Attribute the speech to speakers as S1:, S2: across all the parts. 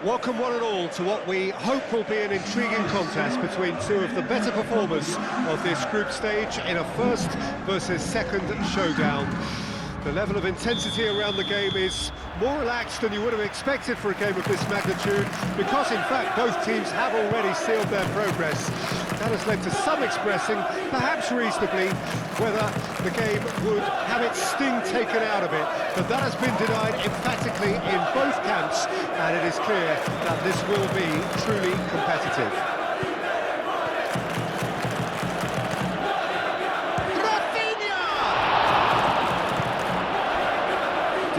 S1: Welcome one and all to what we hope will be an intriguing contest between two of the better performers of this group stage in a first versus second showdown. The level of intensity around the game is more relaxed than you would have expected for a game of this magnitude, because in fact both teams have already sealed their progress. That has led to some expressing, perhaps reasonably, whether the game would have its sting taken out of it, but that has been denied emphatically in both camps, and it is clear that this will be truly competitive.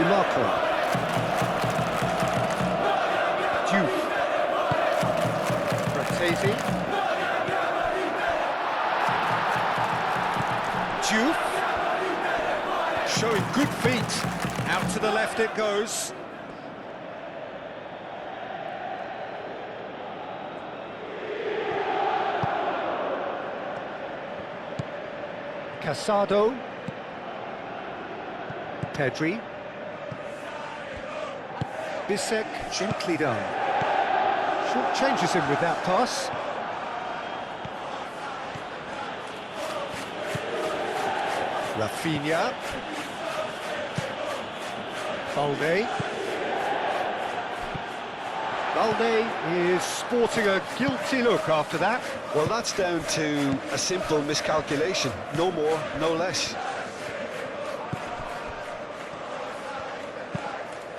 S1: Marco. Diouf. Fratesi. Diouf. Showing good feet. Out to the left it goes. Casado. Pedri. Bissek, gently done. Short changes him with that pass. Rafinha. Balde. Balde is sporting a guilty look after that.
S2: Well, that's down to a simple miscalculation. No more, no less.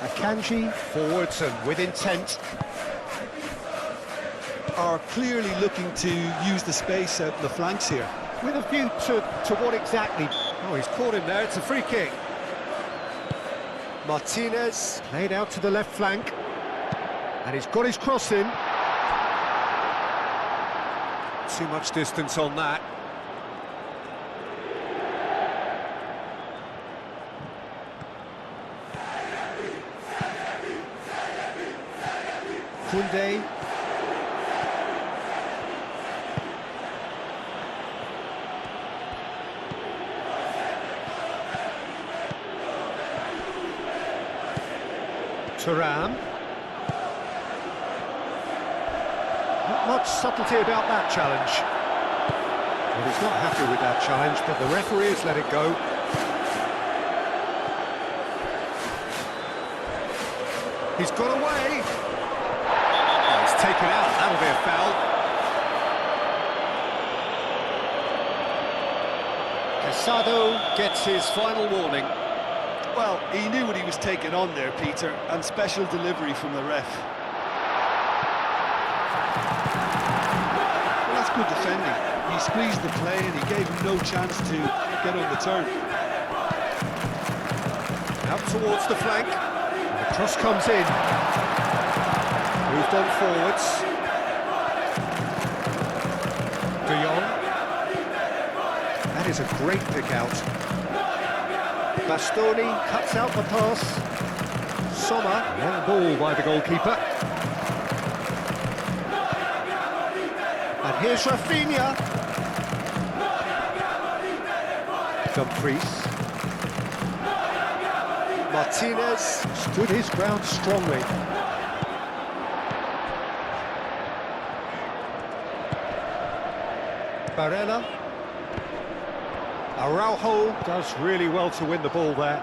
S1: Akanji, forwards and with intent.
S2: Are clearly looking to use the space out in the flanks here.
S1: With a view to what exactly? Oh, he's caught him there, it's a free kick. Martinez, played out to the left flank. And he's got his cross in. Too much distance on that. Koundé. Thuram. Not much subtlety about that challenge. Well, he's not happy with that challenge, but the referee has let it go. He's got away. Taken out, that'll be a foul. Casado gets his final warning.
S2: Well, he knew what he was taking on there, Peter, and special delivery from the ref. Well, that's good defending. He squeezed the play and he gave him no chance to get on the turn.
S1: Out towards the flank. And the cross comes in. Moved on forwards. De Jong. That is a great pick out. Bastoni cuts out the pass. Sommer, long ball by the goalkeeper. And here's Rafinha. Dumfries. Martinez stood his ground strongly. Barella. Araujo does really well to win the ball there.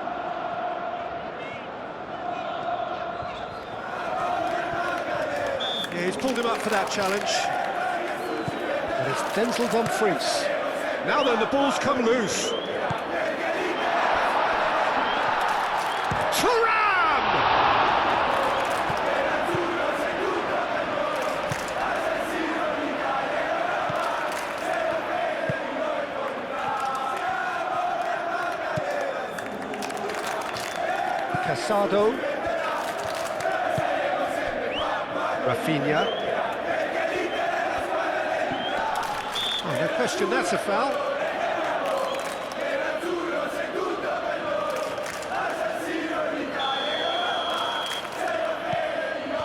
S1: Yeah, he's pulled him up for that challenge. And it's Denzel Dumfries. Now then, the ball's come loose. Casado. Rafinha. Oh, no question, that's a foul.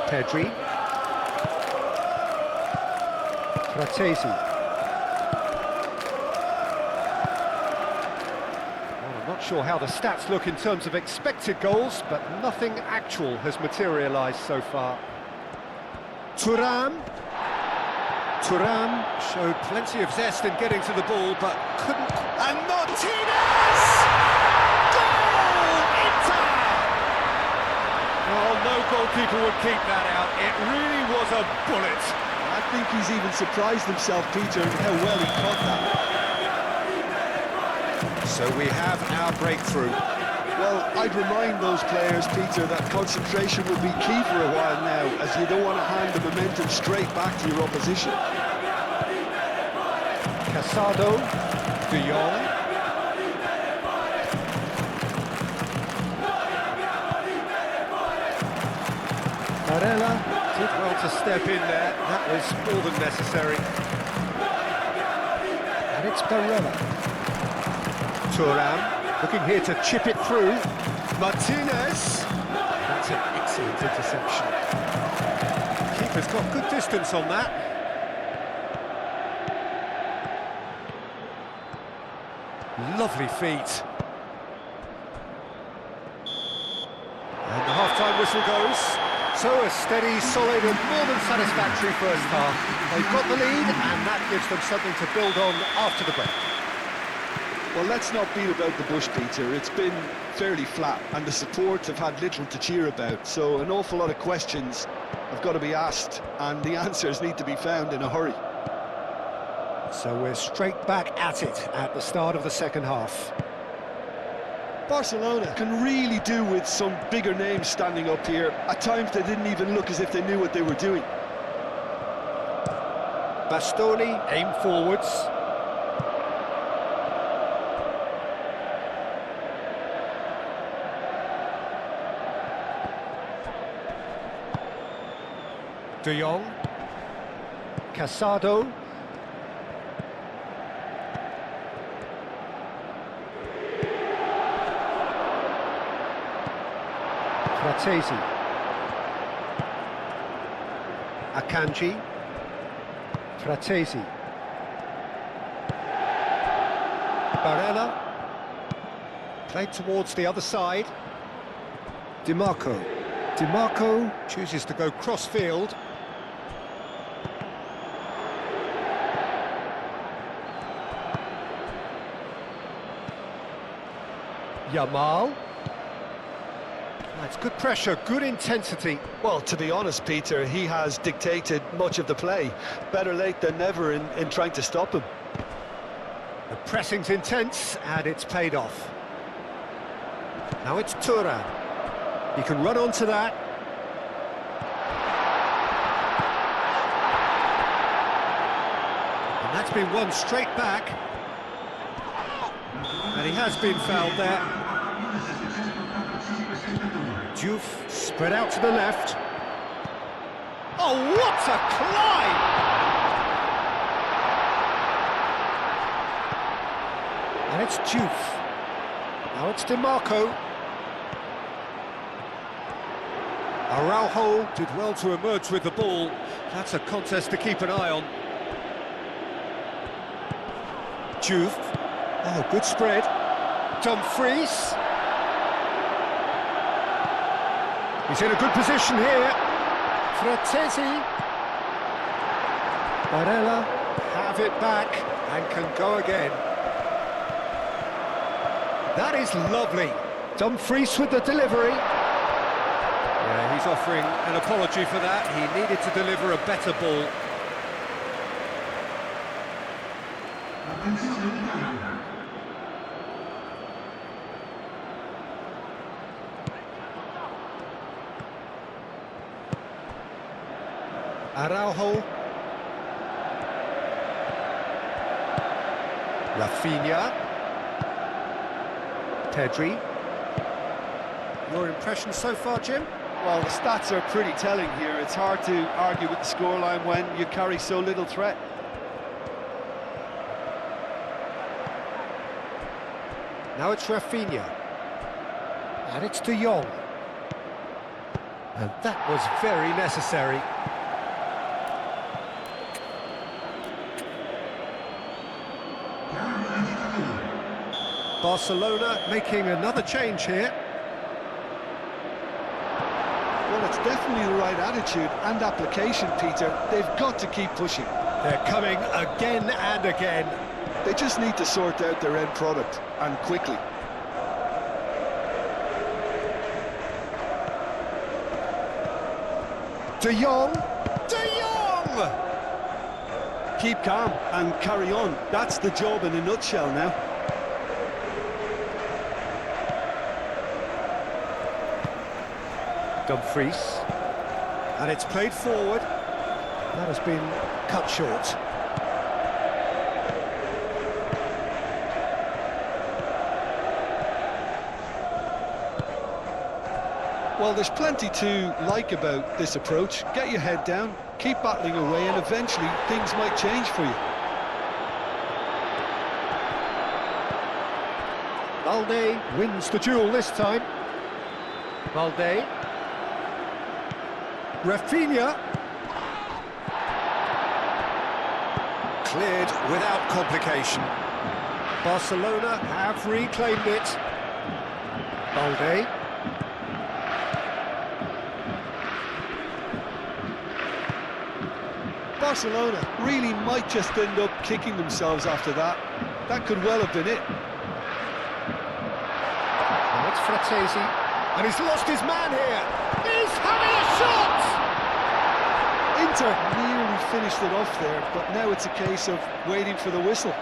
S1: Pedri. Fratesi. Not sure how the stats look in terms of expected goals, but nothing actual has materialised so far. Thuram. Thuram showed plenty of zest in getting to the ball, but couldn't...
S2: And Martinez! Goal! Inter!
S1: Oh, no goalkeeper would keep that out. It really was a bullet.
S2: I think he's even surprised himself, Peter, in how well he caught that.
S1: So we have our breakthrough.
S2: Well, I'd remind those players, Peter, that concentration will be key for a while now, as you don't want to hand the momentum straight back to your opposition.
S1: Casado, De Jong. Barella did well to step in there. That was more than necessary. And it's Barella. Thuram. Looking here to chip it through. Martinez. That's an excellent interception. Keeper's got good distance on that. Lovely feet. And the half-time whistle goes. So a steady, solid and more than satisfactory first half. They've got the lead and that gives them something to build on after the break.
S2: Well, let's not beat about the bush, Peter. It's been fairly flat, and the support have had little to cheer about. So an awful lot of questions have got to be asked, and the answers need to be found in a hurry.
S1: So we're straight back at it at the start of the second half.
S2: Barcelona can really do with some bigger names standing up here. At times they didn't even look as if they knew what they were doing.
S1: Bastoni, aim forwards. De Jong, Casado, Fratesi, Akanji, Fratesi, Barella, played towards the other side, DiMarco. DiMarco chooses to go cross-field. Yamal. That's good pressure, good intensity.
S2: Well, to be honest, Peter, he has dictated much of the play. Better late than never in trying to stop him.
S1: The pressing's intense, and it's paid off. Now it's Thuram. He can run onto that. And that's been won straight back. And he has been fouled there. Diouf spread out to the left. Oh, what a climb! And it's Diouf. Now it's DiMarco. Araujo did well to emerge with the ball. That's a contest to keep an eye on. Diouf. Oh, good spread. Dumfries. He's in a good position here. Fratesi. Barella have it back and can go again. That is lovely. Dumfries with the delivery. Yeah, he's offering an apology for that. He needed to deliver a better ball. Araujo. Rafinha. Pedri. Your impression so far, Jim?
S2: Well, the stats are pretty telling here. It's hard to argue with the scoreline when you carry so little threat.
S1: Now it's Rafinha. And it's De Jong. And that was very necessary. Barcelona making another change here.
S2: Well, That's definitely the right attitude and application, Peter. They've got to keep pushing.
S1: They're coming again and again.
S2: They just need to sort out their end product, and quickly.
S1: De Jong! De Jong!
S2: Keep calm and carry on. That's the job in a nutshell now.
S1: Dumfries. And it's played forward. That has been cut short.
S2: Well, there's plenty to like about this approach. Get your head down, keep battling away, and eventually things might change for you.
S1: Balde wins the duel this time. Balde. Rafinha. Cleared without complication. Barcelona have reclaimed it. Balde.
S2: Barcelona really might just end up kicking themselves after that. That could well have been it.
S1: Now it's Fratesi, and he's lost his man here. He's having a shot!
S2: Inter nearly finished it off there, but now it's a case of waiting for the whistle.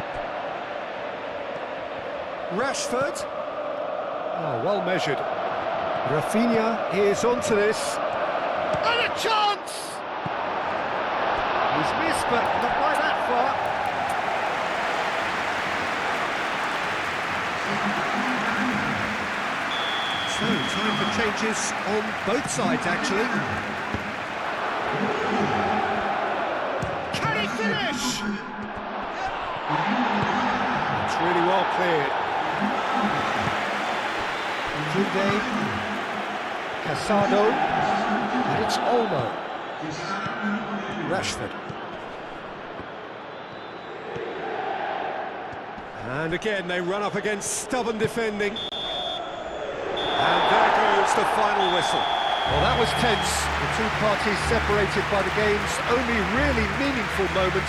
S1: Rashford. Oh, well measured. Rafinha is onto this. And a chance! He's missed, but not by that far. So, time for changes on both sides, actually. Can he finish? It's really well cleared. Kunde, Casado, and it's Olmo. Rashford. And again, they run up against stubborn defending. And there goes the final whistle. Well, that was tense. The two parties separated by the game's only really meaningful moments.